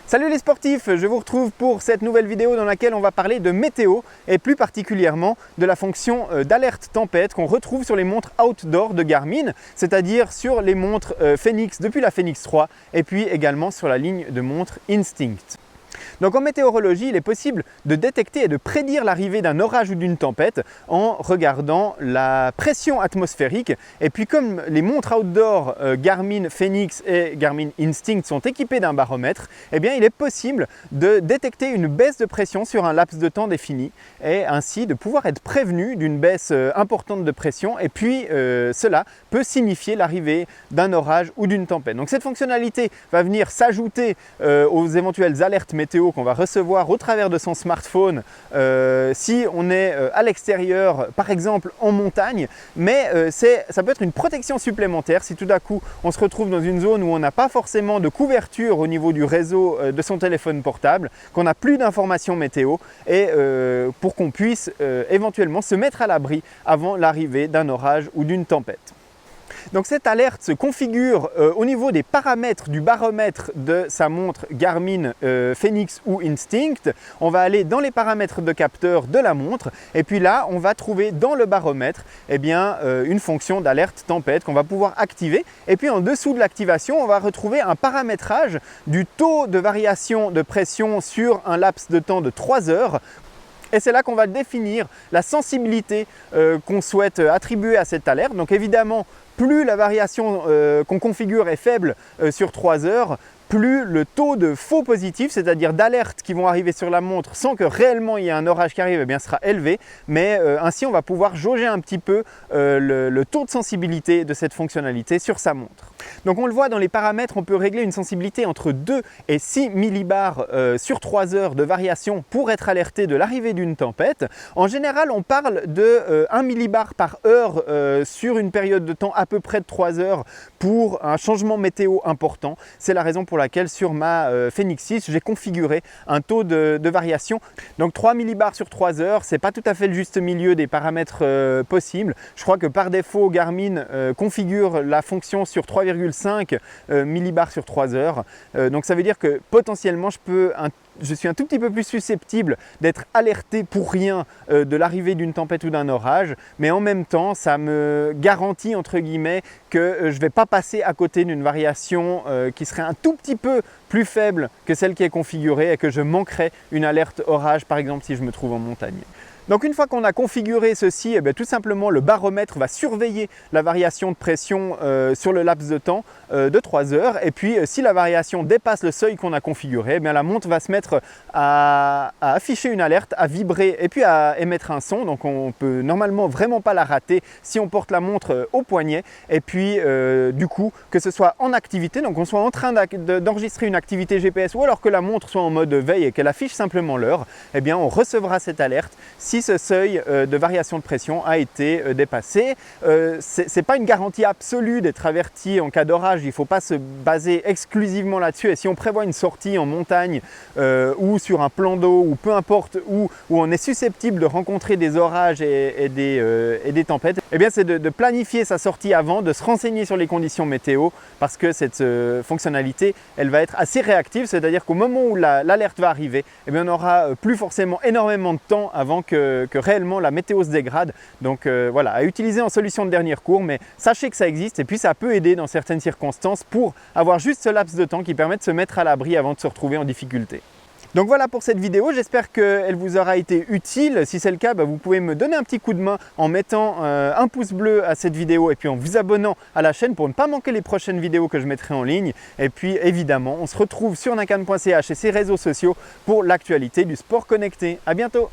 Salut les sportifs, je vous retrouve pour cette nouvelle vidéo dans laquelle on va parler de météo et plus particulièrement de la fonction d'alerte tempête qu'on retrouve sur les montres outdoor de Garmin, c'est-à-dire sur les montres Fenix depuis la Fenix 3 et puis également sur la ligne de montres Instinct. Donc en météorologie, il est possible de détecter et de prédire l'arrivée d'un orage ou d'une tempête en regardant la pression atmosphérique. Et puis comme les montres outdoor Garmin Fenix et Garmin Instinct sont équipées d'un baromètre, eh bien il est possible de détecter une baisse de pression sur un laps de temps défini et ainsi de pouvoir être prévenu d'une baisse importante de pression. Et puis cela peut signifier l'arrivée d'un orage ou d'une tempête. Donc cette fonctionnalité va venir s'ajouter aux éventuelles alertes météo qu'on va recevoir au travers de son smartphone si on est à l'extérieur, par exemple en montagne, mais ça peut être une protection supplémentaire si tout d'un coup on se retrouve dans une zone où on n'a pas forcément de couverture au niveau du réseau de son téléphone portable, qu'on n'a plus d'informations météo et pour qu'on puisse éventuellement se mettre à l'abri avant l'arrivée d'un orage ou d'une tempête. Donc cette alerte se configure au niveau des paramètres du baromètre de sa montre Garmin Fenix ou Instinct. On va aller dans les paramètres de capteur de la montre et puis là on va trouver dans le baromètre une fonction d'alerte tempête qu'on va pouvoir activer. Et puis en dessous de l'activation, on va retrouver un paramétrage du taux de variation de pression sur un laps de temps de 3 heures. Et c'est là qu'on va définir la sensibilité qu'on souhaite attribuer à cette alerte. Donc évidemment, plus la variation qu'on configure est faible sur 3 heures, plus le taux de faux positifs, c'est-à-dire d'alertes qui vont arriver sur la montre sans que réellement il y ait un orage qui arrive, sera élevé. Mais ainsi, on va pouvoir jauger un petit peu le taux de sensibilité de cette fonctionnalité sur sa montre. Donc on le voit dans les paramètres, on peut régler une sensibilité entre 2 et 6 millibars sur 3 heures de variation pour être alerté de l'arrivée d'une tempête. En général, on parle de 1 millibar par heure sur une période de temps à peu près de 3 heures pour un changement météo important. C'est la raison pour laquelle sur ma Fenix 6, j'ai configuré un taux de variation. Donc 3 millibars sur 3 heures, ce n'est pas tout à fait le juste milieu des paramètres possibles. Je crois que par défaut, Garmin configure la fonction sur 3,5 millibars sur 3 heures. Donc ça veut dire que potentiellement, je suis un tout petit peu plus susceptible d'être alerté pour rien de l'arrivée d'une tempête ou d'un orage, mais en même temps, ça me garantit entre guillemets que je ne vais pas passer à côté d'une variation qui serait un tout petit peu plus faible que celle qui est configurée et que je manquerais une alerte orage par exemple si je me trouve en montagne. Donc une fois qu'on a configuré ceci, tout simplement le baromètre va surveiller la variation de pression sur le laps de temps de 3 heures. Et puis si la variation dépasse le seuil qu'on a configuré, la montre va se mettre à afficher une alerte, à vibrer et puis à émettre un son. Donc on peut normalement vraiment pas la rater si on porte la montre au poignet. Et puis du coup, que ce soit en activité, donc on soit en train d'enregistrer une activité GPS ou alors que la montre soit en mode veille et qu'elle affiche simplement l'heure, on recevra cette alerte si ce seuil de variation de pression a été dépassé. Ce n'est pas une garantie absolue d'être averti en cas d'orage, il ne faut pas se baser exclusivement là-dessus. Et si on prévoit une sortie en montagne ou sur un plan d'eau ou peu importe où on est susceptible de rencontrer des orages et des tempêtes, c'est de planifier sa sortie avant, de se renseigner sur les conditions météo parce que cette fonctionnalité, elle va être assez réactive, c'est-à-dire qu'au moment où l'alerte va arriver, on aura plus forcément énormément de temps avant que réellement la météo se dégrade. Donc voilà, à utiliser en solution de dernier recours, mais sachez que ça existe et puis ça peut aider dans certaines circonstances pour avoir juste ce laps de temps qui permet de se mettre à l'abri avant de se retrouver en difficulté. Donc voilà pour cette vidéo, j'espère qu'elle vous aura été utile. Si c'est le cas, vous pouvez me donner un petit coup de main en mettant un pouce bleu à cette vidéo et puis en vous abonnant à la chaîne pour ne pas manquer les prochaines vidéos que je mettrai en ligne. Et puis évidemment, on se retrouve sur nakan.ch et ses réseaux sociaux pour l'actualité du sport connecté. À bientôt!